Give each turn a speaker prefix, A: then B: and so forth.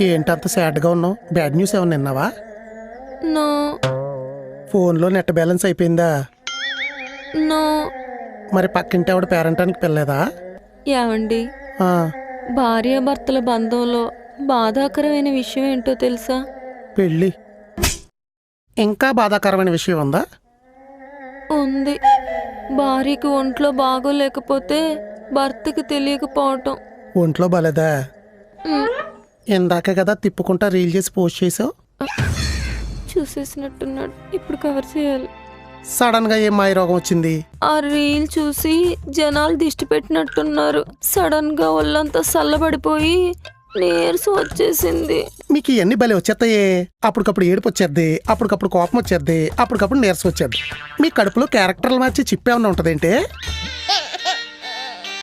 A: ఏంటంత సాడ్గా ఉన్నావు? Bad news ఏమన్నా విన్నావా?
B: నో.
A: ఫోన్లో నెట్ బ్యాలెన్స్ అయిపోయిందా?
B: నో.
A: మరి పక్కింటి ఆవిడ పేరంటానికి పిల్లలేదా?
B: ఏవండి,
A: ఆ,
B: భార్యాభర్తల బంధంలో బాధాకరమైన విషయం ఏంటో తెలుసా?
A: పెళ్ళి. ఇంకా బాధాకరమైన విషయం ఉందా?
B: ఉంది. భార్యకి ఒంట్లో బాగోలేకపోతే భర్తకి తెలియకపోవటం.
A: ఒంట్లో బాలేదా?
B: మ్,
A: ఇందాకే కదా తిప్పుకుంటా రీల్ చేసి పోస్ట్ చేసావు.
B: చూసేసినట్టున్నాడు. ఇప్పుడు కవర్ చేయాలి.
A: సడన్గా ఏం మాయ రోగం వచ్చింది?
B: ఆ రీల్ చూసి జనాలు దిష్టి పెట్టినట్టున్నారు. సడన్ గా ఒళ్ళంతా చల్లబడిపోయి నీరసం వచ్చేసింది.
A: మీకు ఇవన్నీ భలే వచ్చేస్తాయే. అప్పటికప్పుడు ఏడుపు వచ్చేద్ది, అప్పటికప్పుడు కోపం వచ్చేద్ది, అప్పటికప్పుడు నీరసం వచ్చేద్ది. మీ కడుపులో క్యారెక్టర్లు మార్చి చిప్పేమన్నా ఉంటుందేంటే?